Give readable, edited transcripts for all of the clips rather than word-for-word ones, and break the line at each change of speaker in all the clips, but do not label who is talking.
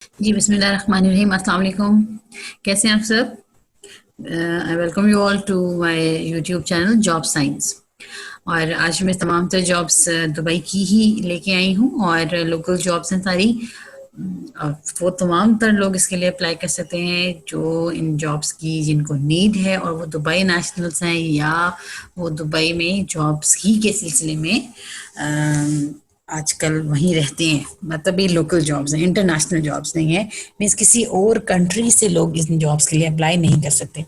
जी बिस्मिल्लाहिर्रहमानिर्रहीम, अस्सलाम वालेकुम। कैसे हैं आप सब? I welcome you all to my YouTube channel job science. और आज मैं तमाम तर जॉब्स दुबई की ही लेके आई हूँ और लोकल जॉब्स हैं सारी। और वो तमाम तर लोग इसके लिए अप्लाई कर सकते हैं जो इन जॉब्स की जिनको नीड है और वो दुबई नेशनल्स हैं या वो दुबई में जॉब्स ही के सिलसिले में आजकल वहीं रहते हैं। मतलब ये लोकल जॉब्स हैं, इंटरनेशनल जॉब्स नहीं है। मीन्स किसी और कंट्री से लोग इन जॉब्स के लिए अप्लाई नहीं कर सकते।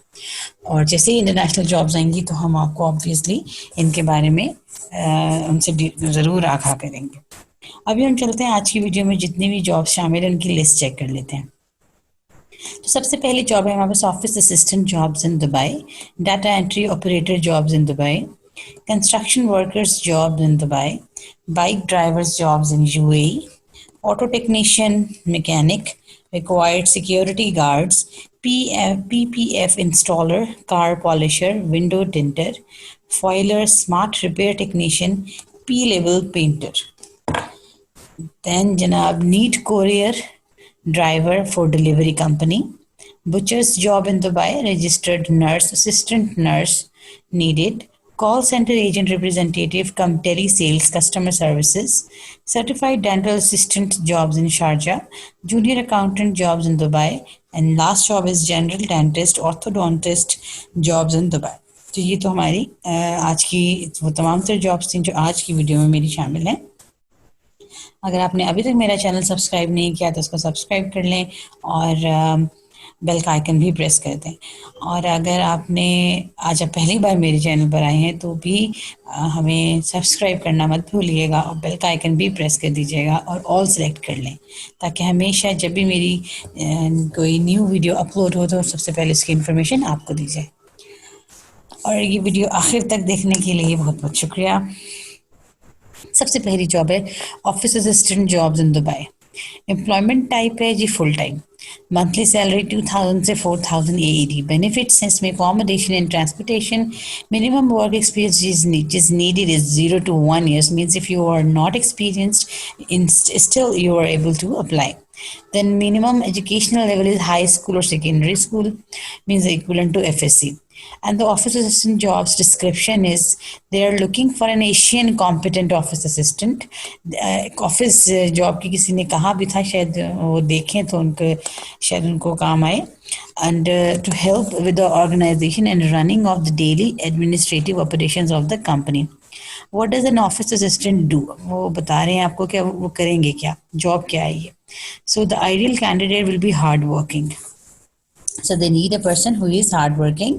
और जैसे ही इंटरनेशनल जॉब्स आएंगी तो हम आपको ऑब्वियसली इनके बारे में उनसे ज़रूर आगाह करेंगे। अभी हम चलते हैं आज की वीडियो में जितनी भी जॉब्स शामिल हैं उनकी लिस्ट चेक कर लेते हैं। तो सबसे पहली जॉब है हमारे पास office assistant jobs in Dubai, data entry operator jobs in Dubai, construction workers jobs in Dubai, bike drivers jobs in UAE, auto technician, mechanic, required security guards, PPF installer, car polisher, window tinter, foiler, smart repair technician, P-level painter. Then Janab need courier driver for delivery company. Butcher's job in Dubai, registered nurse, assistant nurse needed. Call center agent representative, come tele sales, customer services. Certified dental assistant jobs in Sharjah. Junior accountant jobs in Dubai. And last job is general dentist, orthodontist jobs in Dubai. तो ये तो हमारी आज की वो तमाम तर jobs थी जो आज की वीडियो में मेरी शामिल हैं। अगर आपने अभी तक मेरा चैनल सब्सक्राइब नहीं किया तो उसको सब्सक्राइब कर लें और बेल का आइकन भी प्रेस कर दें। और अगर आपने आज आप पहली बार मेरे चैनल पर आए हैं तो भी हमें सब्सक्राइब करना मत भूलिएगा और बेल का आइकन भी प्रेस कर दीजिएगा और ऑल सेलेक्ट कर लें ताकि हमेशा जब भी मेरी कोई न्यू वीडियो अपलोड हो तो सबसे पहले इसकी इन्फॉर्मेशन आपको दी जाए। और ये वीडियो आखिर तक देखने के लिए बहुत बहुत शुक्रिया। सबसे पहली जॉब है office assistant jobs in Dubai. Employment type है जी फुल टाइम। मंथली सैलरी 2000 से 4000 AED। बेनिफिट्स हैं इसमें accommodation and transportation. Minimum work experience is needed is 0 to 1 years, means if you are not experienced still you are able to apply. Then minimum educational level is high school or secondary school, means equivalent to FSC. And the office assistant jobs description is they are looking for an Asian competent office assistant. Office job की किसी ने कहा भी था, शायद वो देखें तो उनको शायद उनको काम आए। And to help with the organization and running of the daily administrative operations of the company. What does an office assistant do? वो बता रहे हैं आपको क्या वो करेंगे, क्या जॉब क्या है ये। So the ideal candidate will be hardworking. So they need a person who is hardworking,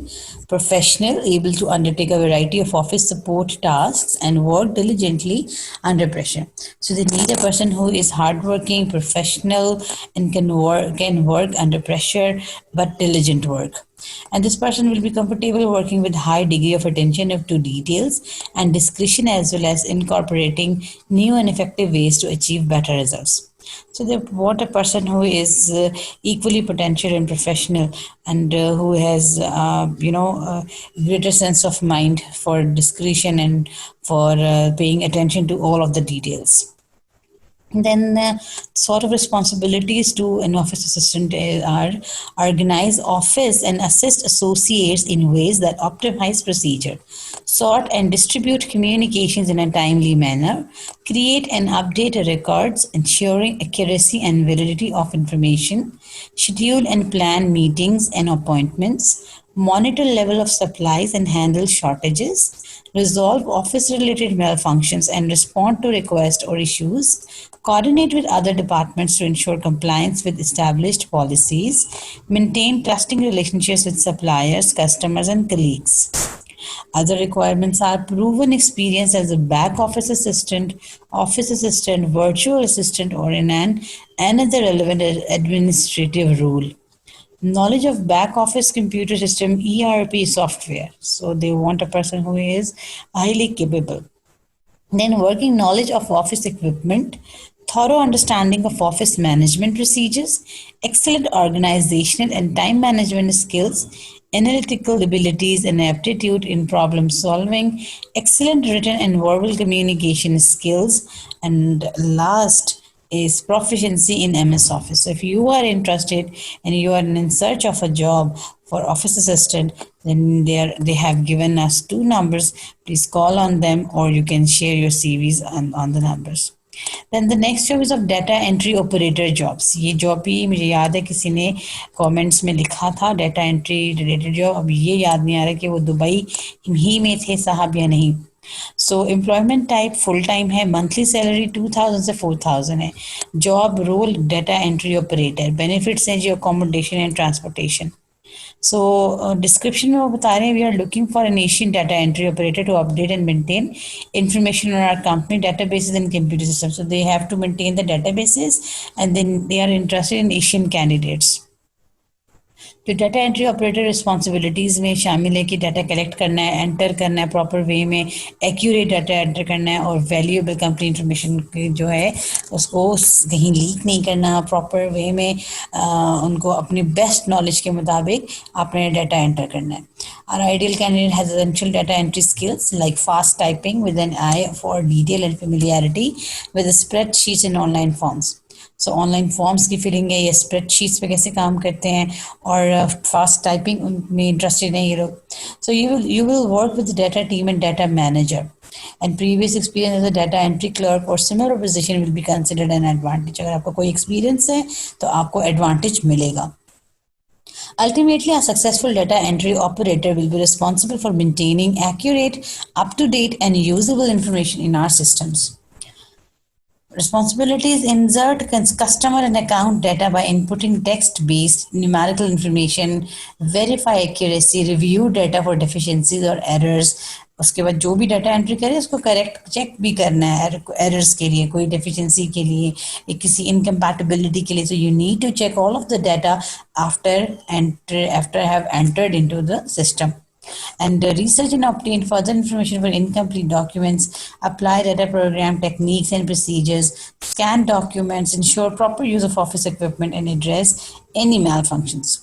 professional, able to undertake a variety of office support tasks and work diligently under pressure. So they need a person who is hardworking, professional, and can work under pressure, but diligent work. And this person will be comfortable working with high degree of attention to details and discretion, as well as incorporating new and effective ways to achieve better results. So they want a person who is equally potential and professional, and who has greater sense of mind for discretion and for paying attention to all of the details. Then sort of responsibilities to an office assistant are organize office and assist associates in ways that optimize procedure, sort and distribute communications in a timely manner, create and update records ensuring accuracy and validity of information, schedule and plan meetings and appointments, monitor level of supplies and handle shortages, resolve office-related malfunctions and respond to requests or issues, coordinate with other departments to ensure compliance with established policies, maintain trusting relationships with suppliers, customers, and colleagues. Other requirements are proven experience as a back office assistant, virtual assistant, or in another relevant administrative role. Knowledge of back office computer system ERP software. So they want a person who is highly capable. Then working knowledge of office equipment, thorough understanding of office management procedures, excellent organizational and time management skills, analytical abilities and aptitude in problem solving, excellent written and verbal communication skills, and last is proficiency in MS Office. So if you are interested and you are in search of a job for office assistant, then they have given us two numbers. Please call on them, or you can share your CVs on the numbers. Then the next job is of data entry operator jobs. ये job भी मुझे याद है किसी ने comments में लिखा था, डाटा एंट्री रिलेटेड जॉब. अब ये याद नहीं आ रहा कि वो दुबई ही में थे साहब या नहीं. So employment type full time है, मंथली सैलरी 2000 से 4000 है. Job role data entry operator. Benefits हैं जी accommodation and transportation. So description में वो बता रहे हैं we are looking for an Asian data entry operator to update and maintain information on our company databases and computer systems. So they have to maintain the databases and then they are interested in Asian candidates. जो data entry operator responsibilities में शामिल है कि data collect करना है, enter करना है proper way में, एक्यूरेट डाटा एंटर करना है और वैल्यूएबल कंपनी इंफॉर्मेशन जो है उसको कहीं लीक नहीं करना, प्रॉपर वे में उनको अपनी बेस्ट नॉलेज के मुताबिक अपने डाटा एंटर करना है. Our ideal candidate has essential data entry skills like fast typing with an eye for detail and familiarity with the spreadsheets and online forms. So online forms की filling है, ये spreadsheets पे कैसे काम करते हैं और फास्ट टाइपिंग में इंटरेस्टेड हैं ये लोग. So you will work with data team and data manager and previous experience as a data entry clerk or similar position will be considered an advantage. अगर आपका कोई एक्सपीरियंस है तो आपको एडवांटेज मिलेगा. Ultimately, a successful data entry operator will be responsible for maintaining accurate, up-to-date and usable information in our systems. Responsibilities: insert customer and account data by inputting text-based numerical information, verify accuracy, review data for deficiencies or errors. उसके बाद जो भी data entry करे उसको correct check भी करना है errors के लिए, कोई डेफिशिएंसी के लिए, किसी इनकम्पैटिबिलिटी के लिए. So you need to check all of the data after have entered into the system. And research and obtain further information for incomplete documents, apply data program techniques and procedures, scan documents, ensure proper use of office equipment, and address any malfunctions.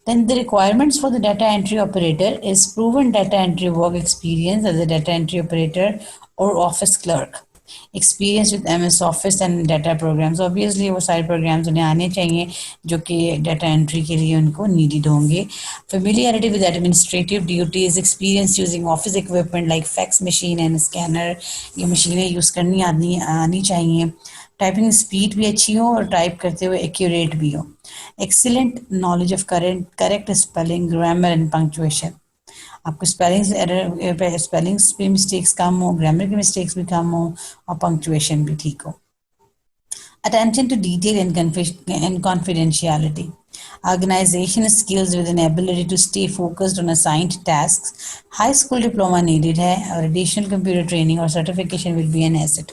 Then the requirements for the data entry operator is proven data entry work experience as a data entry operator or office clerk, experience with MS Office and data programs. Obviously वो सारे programs उन्हें आने चाहिए जो कि data entry के लिए उनको needed होंगे. Familiarity with administrative duties, experience using office equipment like fax machine and scanner. ये मशीनें यूज़ करनी आनी चाहिए. टाइपिंग स्पीड भी अच्छी हो और टाइप करते हुए एक्यूरेट भी हो. Excellent knowledge of correct spelling, grammar and punctuation. आपको स्पेलिंग्स पे मिस्टेक्स कम हो, ग्रामर के मिस्टेक्स भी कम हो और पंक्चुएशन भी ठीक हो. Attention to detail and confidentiality. Organization skills with an ability to stay focused on assigned tasks. High school diploma needed है और additional computer training और certification will be an asset.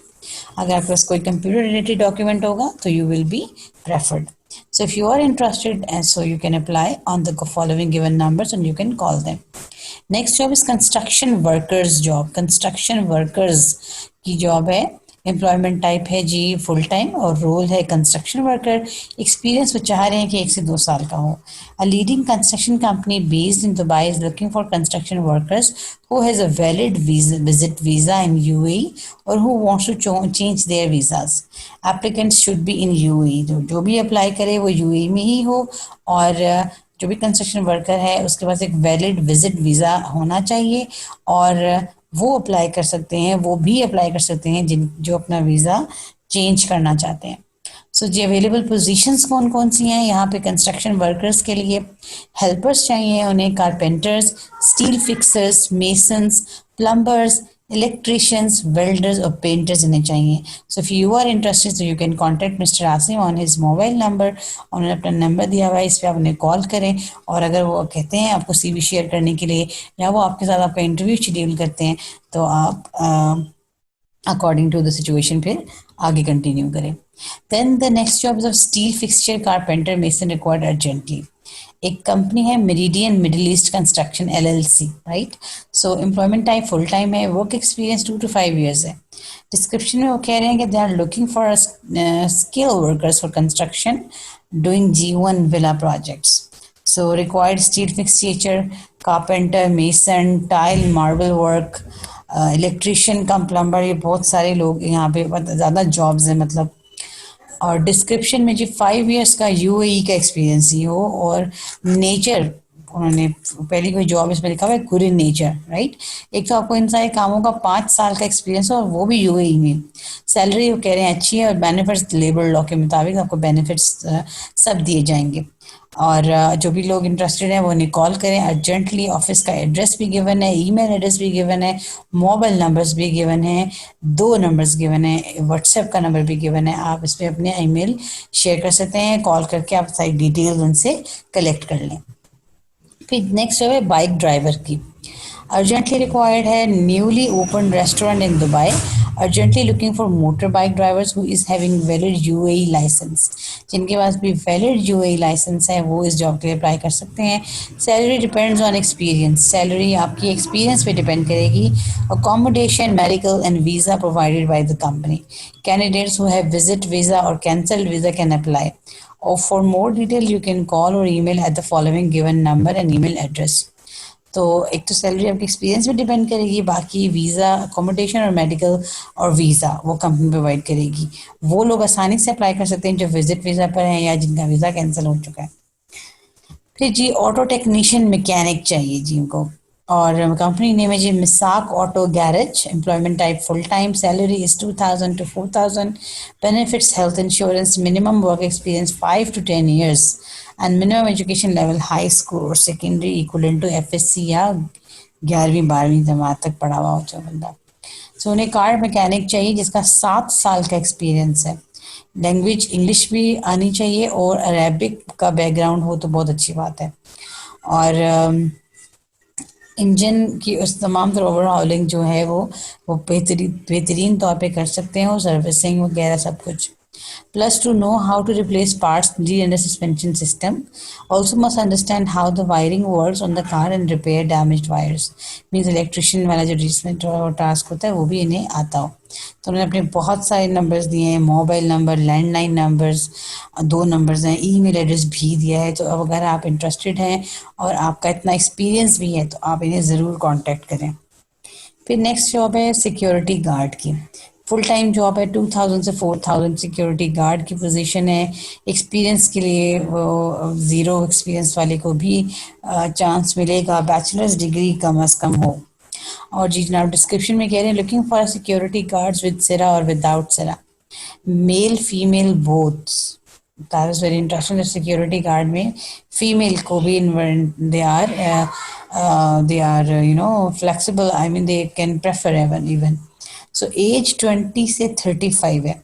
अगर आपके पास कोई computer related document होगा तो you will be preferred. So if you are interested, and so you can apply on the following given numbers and you can call them. Next job is construction workers job. Construction workers की job है. Employment type है जी full time और role है construction worker. Experience वो चाह रहे हैं कि 1 से 2 साल का हो. A leading construction company based in Dubai is looking for construction workers who has a valid visit visa in UAE और who wants to change their visas. Applicants should be in UAE. जो भी apply करे वो UAE में ही हो और जो भी कंस्ट्रक्शन वर्कर है उसके पास एक वैलिड विजिट वीज़ा होना चाहिए और वो अप्लाई कर सकते हैं, वो भी अप्लाई कर सकते हैं जो अपना वीज़ा चेंज करना चाहते हैं. सो जी अवेलेबल पोजीशंस कौन कौन सी हैं यहाँ पे कंस्ट्रक्शन वर्कर्स के लिए? हेल्पर्स चाहिए उन्हें, carpenters, steel fixers, masons, plumbers, electricians, welders और पेंटर्स इन्हें चाहिए. So if you are interested so you can contact mister Asim on his mobile number. उन्होंने अपना नंबर दिया हुआ है, इस पर आप उन्हें कॉल करें और अगर वो कहते हैं आपको CV शेयर करने के लिए या वो आपके साथ आपका इंटरव्यू शेड्यूल करते हैं तो आप अकॉर्डिंग टू द सिचुएशन फिर आगे कंटिन्यू करें. Then the next job is of steel fixture carpenter mason required urgently. एक कंपनी है Meridian Middle East Construction LLC, right. So employment type full time है. वर्क एक्सपीरियंस 2 to 5 years है. Description में वो कह रहे हैं कि they are looking for skill workers for construction doing G1 villa projects. So required steel fixture, carpenter, mason, tile, marble work, electrician cum plumber. ये बहुत सारे लोग यहाँ पे बहुत ज़्यादा जॉब्स हैं. मतलब और डिस्क्रिप्शन में जी 5 इयर्स का यूएई का एक्सपीरियंस ही हो, और नेचर उन्होंने पहली कोई जॉब इसमें लिखा हुआ है गुड इन नेचर, राइट। एक तो आपको इन सारे कामों का 5 साल का एक्सपीरियंस हो और वो भी यूएई में। सैलरी वो कह रहे हैं अच्छी है, और बेनिफिट्स लेबर लॉ के मुताबिक आपको बेनिफिट्स सब दिए जाएंगे। और जो भी लोग इंटरेस्टेड हैं वो उन्हें कॉल करें अर्जेंटली। ऑफिस का एड्रेस भी गिवन है, ईमेल एड्रेस भी गिवन है, मोबाइल नंबर्स भी गिवन है, 2 नंबर्स गिवन है, व्हाट्सएप का नंबर भी गिवन है। आप इस पर अपने ईमेल शेयर कर सकते हैं, कॉल करके आप सारी डिटेल्स उनसे कलेक्ट कर लें। फिर नेक्स्ट है बाइक ड्राइवर की। अर्जेंटली रिक्वायर्ड है newly open restaurant in Dubai, urgently looking for motor bike drivers who is having valid UAE license. जिनके पास भी वैलिड यूएई लाइसेंस है वो इस जॉब के लिए अप्लाई कर सकते हैं। Salary depends on experience, salary आपकी एक्सपीरियंस पे डिपेंड करेगी। Accommodation, medical and visa provided by the company. Candidates who have visit visa और कैंसल्ड वीज़ा कैन अप्लाई। और for more detail you can call or email at the following given number and email address. तो एक तो salary आपकी experience पे depend करेगी, बाकी visa, accommodation और मेडिकल और वीज़ा वो कंपनी प्रोवाइड करेगी। वो लोग आसानी से अप्लाई कर सकते हैं जो विजिट वीज़ा पर हैं या जिनका वीज़ा कैंसिल हो चुका है। फिर जी ऑटो टेक्नीशियन मैकेनिक चाहिए जी उनको, और कंपनी नेम है जी Misak auto garage. Employment type full time, salary is 2000 to 4000, benefits health insurance, minimum work experience 5 to 10 years and minimum education level high school और सेकेंडरी इक्वलेंट टू एफएससी या 11वीं 12वीं जमात तक पढ़ा हुआ हो बंदा। सो उन्हें कार मैकेनिक चाहिए जिसका 7 साल का एक्सपीरियंस है। लैंग्वेज इंग्लिश भी आनी चाहिए और अरेबिक का बैकग्राउंड हो तो बहुत अच्छी बात है। और इंजन की उस तमाम तरह ओवरहॉलिंग जो है वो बेहतरीन तौर पे कर सकते हैं, और सर्विसिंग वगैरह सब कुछ। Plus, to know how to replace parts needed in the suspension system. Also must understand how the wiring works on the car and repair damaged wires. Means electrician वाला जो रिप्लेसमेंट टास्क होता है वो भी इन्हें आता हो। तो उन्होंने अपने बहुत सारे नंबर्स दिए हैं, mobile number, landline numbers, 2 numbers हैं, ईमेल एड्रेस भी दिया है। तो अब अगर आप इंटरेस्टेड हैं और आपका इतना एक्सपीरियंस भी है तो आप इन्हें ज़रूर कांटेक्ट करें। फिर नेक्स्ट जॉब है सिक्योरिटी गार्ड की। फुल टाइम जॉब है, 2000 से 4000 सिक्योरिटी गार्ड की पोजीशन है। एक्सपीरियंस के लिए वो ज़ीरो एक्सपीरियंस वाले को भी चांस मिलेगा, बैचलर्स डिग्री कम अज़ कम हो। और जी जनाब डिस्क्रिप्शन में कह रहे हैं looking for security guards with सिरा और विदाउट सिरा, male female both. That is very interesting. Security guard में फीमेल को भी they are flexible, I mean they can prefer even. So age 20 से 35 है।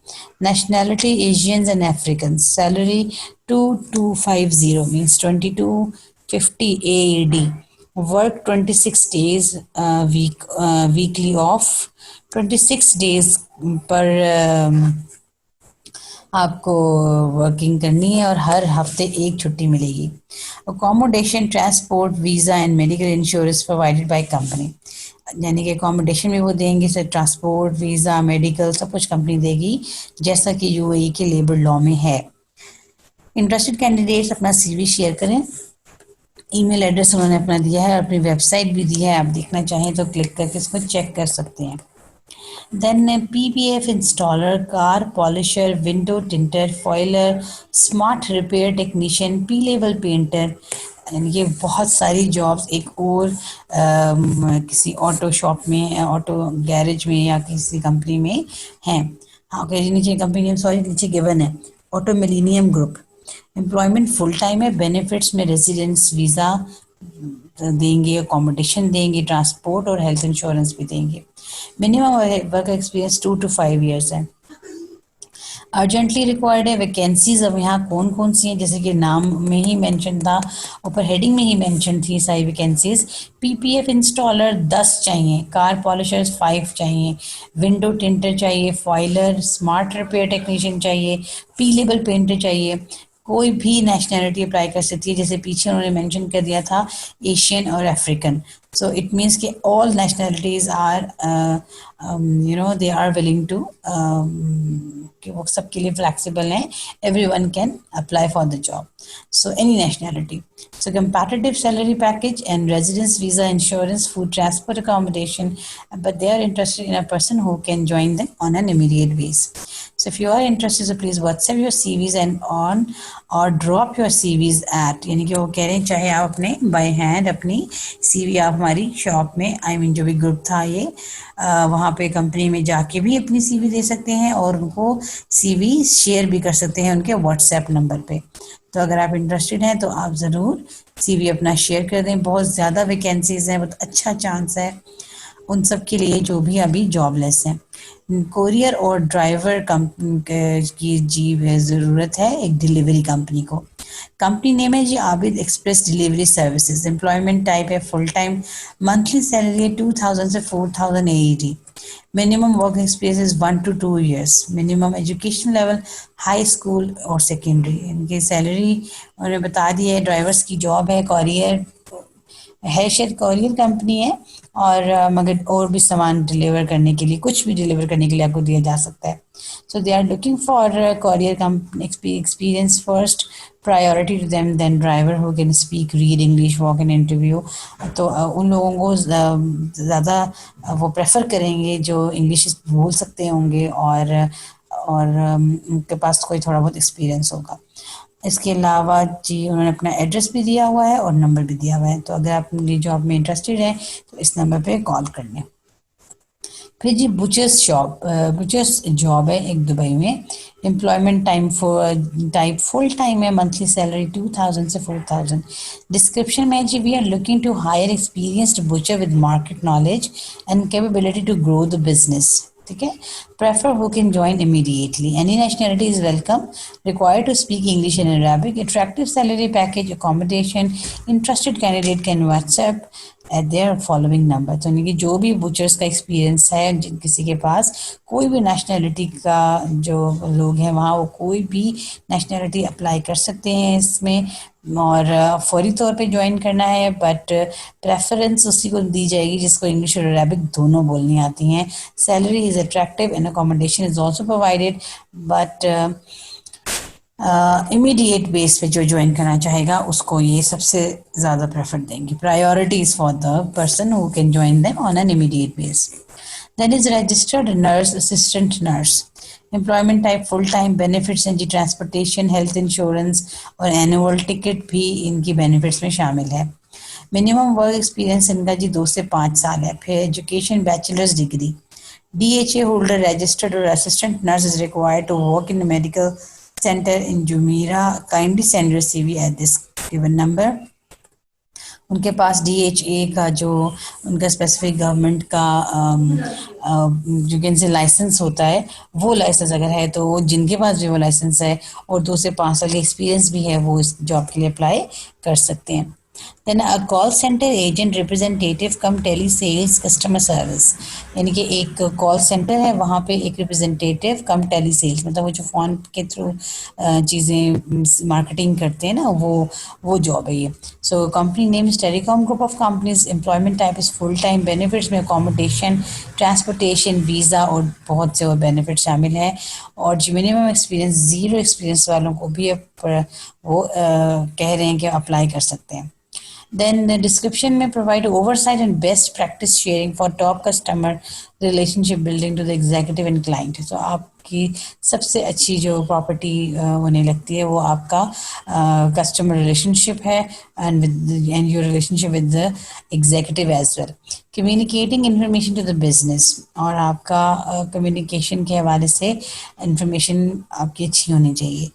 Nationality Asians and Africans। Salary 2250 means 2250 AED। Work 26 days weekly off, 26 days पर आपको working करनी है और हर हफ्ते एक छुट्टी मिलेगी। Accommodation, transport, visa and medical insurance provided by company. यानी कि अकोमोडेशन भी वो देंगे, सर ट्रांसपोर्ट, वीज़ा, मेडिकल सब कुछ कंपनी देगी, जैसा कि यूएई के लेबर लॉ में है। इंटरेस्टेड कैंडिडेट्स अपना सीवी शेयर करें। ईमेल एड्रेस उन्होंने अपना दिया है और अपनी वेबसाइट भी दी है, आप देखना चाहें तो क्लिक करके इसको चेक कर सकते हैं। Then PPF installer, car polisher, window tinter, foiler, smart repair technician, P-level painter, ये बहुत सारी जॉब्स एक और किसी ऑटो शॉप में, ऑटो गैरेज में या किसी कंपनी में हैं। हाँ ओके, नीचे कंपनी सॉरी नीचे गिवन है auto millennium group. Employment full time है, बेनिफिट्स में रेजिडेंस वीज़ा देंगे, अकोमोडेशन देंगे, ट्रांसपोर्ट और हेल्थ इंश्योरेंस भी देंगे। Minimum work experience 2 to 5 years है। अर्जेंटली रिक्वायर्ड है। वैकेंसीज अब यहाँ कौन कौन सी हैं, जैसे कि नाम में ही मेंशन था, ऊपर हेडिंग में ही मेंशन थी सारी वैकेंसीज। पीपीएफ इंस्टॉलर 10 चाहिए, कार पॉलिशर्स 5 चाहिए, विंडो टिंटर चाहिए, फॉइलर, स्मार्ट रिपेयर टेक्नीशियन चाहिए, पी लेबल पेंटर चाहिए। कोई भी नेशनैलिटी अप्लाई कर सकती है, जैसे पीछे उन्होंने मेंशन कर दिया था एशियन और अफ्रीकन। सो इट मीन्स कि all nationalities are they are willing to, कि वो सबके लिए फ्लैक्सिबल हैं, everyone can apply for the job. So any nationality. So competitive salary package and residence visa, insurance, food, transport, accommodation, but they are interested in a person who can join them on an immediate basis. So if you are interested, so please WhatsApp your CVs and on or drop your CVs at, यानी कि वो कह रहे हैं चाहे आप अपने by hand अपनी CV आप हमारी शॉप में, आई मीन जो भी ग्रुप था ये वहाँ पे कंपनी में जाके भी अपनी CV दे सकते हैं और उनको CV शेयर भी कर सकते हैं उनके WhatsApp नंबर पे। तो अगर आप इंटरेस्टेड हैं तो आप ज़रूर CV अपना शेयर कर दें। बहुत ज़्यादा वैकेंसीज हैं, बहुत अच्छा चांस है उन सब के लिए जो भी अभी जॉबलेस हैं। कोरियर और ड्राइवर की जी ज़रूरत है एक डिलीवरी कंपनी को। कंपनी नेम है जी Abid express delivery services. Employment type है फुल टाइम। मंथली सैलरी है 2000 से 4000 AED। Minimum work experience is 1 to 2 years। Minimum education level high school और सेकेंडरी। इनकी सैलरी उन्होंने बता दी है। ड्राइवर्स की जॉब है, कॉरियर है, शायद कॉरियर कंपनी है और मगर और भी सामान डिलीवर करने के लिए, कुछ भी डिलीवर करने के लिए आपको दिया जा सकता है। So they are looking for courier company experience first priority to them, then driver who can speak read English walk in interview. तो उन लोगों को ज़्यादा वो प्रेफर करेंगे जो इंग्लिश बोल सकते होंगे और उनके पास कोई थोड़ा बहुत एक्सपीरियंस होगा। इसके अलावा जी उन्होंने अपना एड्रेस भी दिया हुआ है और नंबर भी दिया हुआ है। तो अगर आप मेरी जॉब में इंटरेस्टेड हैं तो इस नंबर पे कॉल कर लें। फिर जी बुचर्स जॉब है एक दुबई में। एम्प्लॉयमेंट टाइप फुल टाइम है। मंथली सैलरी 2000 से 4000। डिस्क्रिप्शन में जी we are looking to hire experienced butcher with market knowledge and capability to grow the business. ठीक है। Prefer who can join immediately. Any nationality is welcome. Required to speak English and Arabic. Attractive salary package, accommodation. Interested candidate can WhatsApp at their following number. तो यानी कि जो भी butchers का experience है किसी के पास, कोई भी नेशनैलिटी का जो लोग हैं वहाँ, वो कोई भी नेशनैलिटी अप्लाई कर सकते हैं इसमें और फौरी तौर पे ज्वाइन करना है। बट प्रेफरेंस उसी को दी जाएगी जिसको इंग्लिश और अरेबिक दोनों बोलनी आती हैं। Salary is attractive and accommodation is also provided. But immediate base पे जो ज्वाइन करना चाहेगा उसको ये सबसे ज़्यादा प्रेफर देंगे। Priorities for the person who can join them on an immediate base. Then is registered nurse, assistant nurse. Employment type full time. Benefits हैं जी ट्रांसपोर्टेशन, हेल्थ इंश्योरेंस और एनुअल टिकट भी इनकी बेनिफिट्स में शामिल है। मिनिमम वर्क एक्सपीरियंस इनका जी 2 से 5 साल है। फिर education bachelors degree. DHA holder registered or assistant nurse is required to work in a medical center in Jumeirah. Kindly send your CV at this given number. उनके पास DHA का जो उनका specific government का जो कैन से लाइसेंस होता है, वो licence अगर है तो जिनके पास भी वो लाइसेंस है और 2 से 5 साल का एक्सपीरियंस भी है वो इस जॉब के लिए अप्लाई कर सकते हैं। Then a call center agent representative cum telesales customer service. यानी कि एक कॉल सेंटर है, वहाँ पे एक रिप्रेजेंटेटिव कम टेली सेल्स, मतलब वो जो फ़ोन के थ्रू चीज़ें मार्केटिंग करते हैं ना, वो जॉब है ये। So company name is telecom group of companies. Employment type is full time. Benefits में अकोमोडेशन, ट्रांसपोर्टेशन, वीज़ा और बहुत से और बेनिफिट शामिल हैं। और जो मिनिमम एक्सपीरियंस, 0 एक्सपीरियंस वालों को भी वो कह रहे हैं कि अप्लाई कर सकते हैं। Then the description may provide oversight and best practice sharing for top customer relationship building to the executive and client. So आपकी सबसे अच्छी जो प्रॉपर्टी होने लगती है वो आपका कस्टमर रिलेशनशिप है and your relationship with the executive as well. Communicating information to the business, और आपका communication के हवाले से information आपकी अच्छी होनी चाहिए।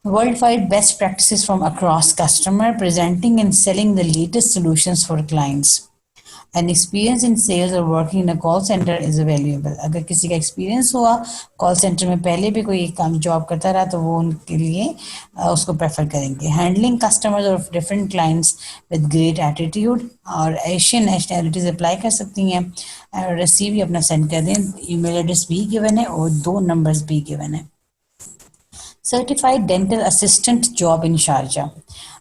Worldwide best practices from across customer, presenting and selling the latest solutions for clients. An experience in sales or working in a call center is valuable. अगर किसी का एक्सपीरियंस हुआ कॉल सेंटर में, पहले भी कोई काम जॉब करता रहा, तो वो उनके लिए उसको प्रेफर करेंगे। हैंडलिंग कस्टमर्स और different clients with great attitude, और एशियन नेशनैलिटीज अप्लाई कर सकती हैं। और रिसीव भी अपना सेंड कर दें। ईमेल एड्रेस भी गिवन है और 2 नंबर्स भी गिवन है। Certified dental assistant job in Sharjah,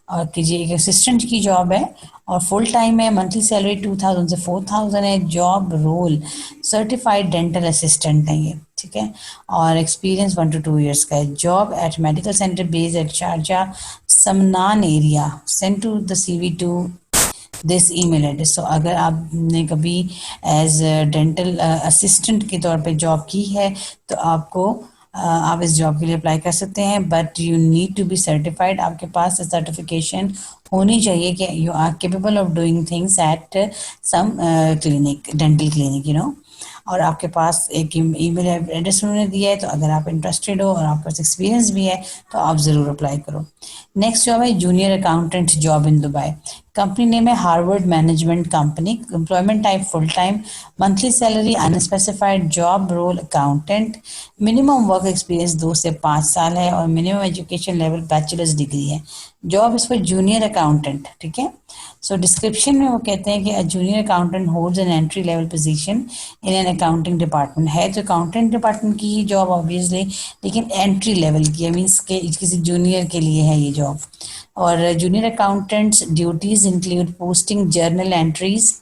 और कीजिए एक असिस्टेंट की जॉब है और फुल टाइम है। मंथली सैलरी 2000 से 4000 है। Job role certified dental assistant है ये, ठीक है, और एक्सपीरियंस 1 to 2 years का है। Job at medical centre based at Sharjah Samnan area, send to the CV to this email address. तो अगर आपने कभी एज डेंटल असिस्टेंट के तौर पे जॉब की है तो आपको आप इस जॉब के लिए अप्लाई कर सकते हैं, but you need to be certified. आपके पास सर्टिफिकेशन होनी चाहिए कि you are capable of doing things at some clinic, dental clinic, और आपके पास एक ईमेल एड्रेस उन्होंने दिया है। तो अगर आप इंटरेस्टेड हो और आपके पास एक्सपीरियंस भी है तो आप ज़रूर अप्लाई करो। नेक्स्ट जॉब है junior accountant job in Dubai. Company name है Harvard management company. Employment type full time, monthly salary unspecified, job role accountant, minimum work experience 2 से 5 साल है और minimum education level bachelor's degree है। Job इस पर junior accountant, ठीक है। सो डिस्क्रिप्शन में वो कहते हैं कि a junior accountant holds an entry level position in an accounting department. है तो अकाउंटेंट डिपार्टमेंट की ही जॉब ऑब्वियसली, लेकिन एंट्री लेवल की है, मीन्स के किसी जूनियर के लिए है ये जॉब। और junior accountants duties include posting journal entries,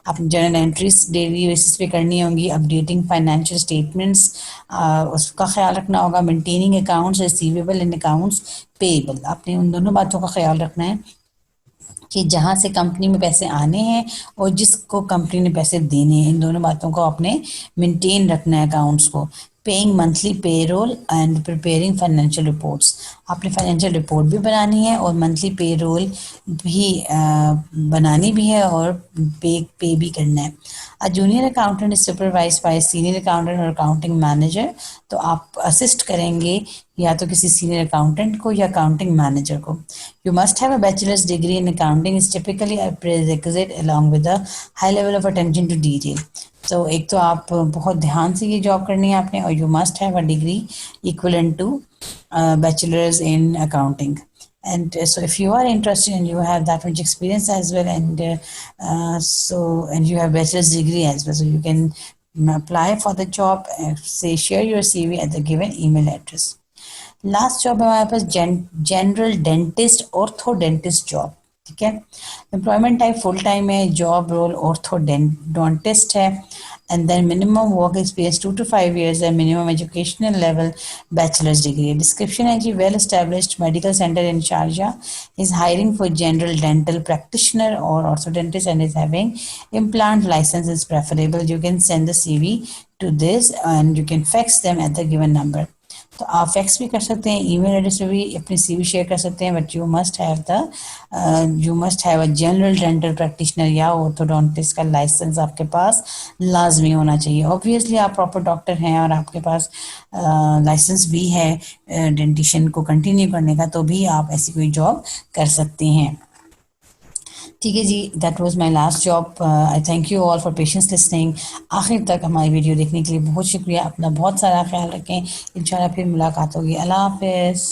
अपनी जर्नल एंट्रीज डेली बेसिस पे करनी होंगी, अपडेटिंग फाइनेंशियल स्टेटमेंट्स, उसका ख्याल रखना होगा, maintaining accounts receivable and accounts payable. आपने उन दोनों बातों का ख्याल रखना है कि जहाँ से कंपनी में पैसे आने हैं और जिसको कंपनी ने पैसे देने हैं, इन दोनों बातों को आपने मेंटेन रखना है अकाउंट्स को। Paying monthly payroll and preparing financial reports, आपने फाइनेंशियल रिपोर्ट भी बनानी है और मंथली पेरोल भी बनानी भी है और पे भी करना है। A junior accountant is supervise by senior accountant और अकाउंटिंग मैनेजर। तो आप असिस्ट करेंगे या तो किसी सीनियर अकाउंटेंट को या अकाउंटिंग मैनेजर को। You must have a bachelor's degree in accounting is typically a prerequisite along with a high level of attention to detail. तो एक तो आप बहुत ध्यान से ये जॉब करनी है आपने, और you must have a degree equivalent to bachelor's in accounting. And so if you are interested and you have that much experience as well, and and you have bachelor's degree as well, so you can apply for the job, say share your CV at the given email address. Last job है हमारे पास general dentist orthodontist job, ठीक है। Employment type full time है, job role orthodontist है, and then minimum work experience 2 to 5 years है, minimum educational level bachelor's degree है। Description है जी, well established medical centre in Sharjah is hiring for general dental practitioner और orthodontist and is having implant licence is preferable. You can send the CV to this and you can fax them at the given number. तो आप fax भी कर सकते हैं, email address पे भी अपनी CV शेयर कर सकते हैं, but you must have a general dental practitioner या ऑर्थोडोंटिस्ट का लाइसेंस आपके पास लाजमी होना चाहिए। ऑब्वियसली आप प्रॉपर डॉक्टर हैं और आपके पास लाइसेंस भी है डेंटिशियन को कंटिन्यू करने का, तो भी आप ऐसी कोई जॉब कर सकते हैं। ठीक है जी, that was my last job. I thank you all for patience listening. आखिर तक हमारी वीडियो देखने के लिए बहुत शुक्रिया। अपना बहुत सारा ख्याल रखें। इंशाल्लाह फिर मुलाकात होगी। अल्लाह हाफिज़।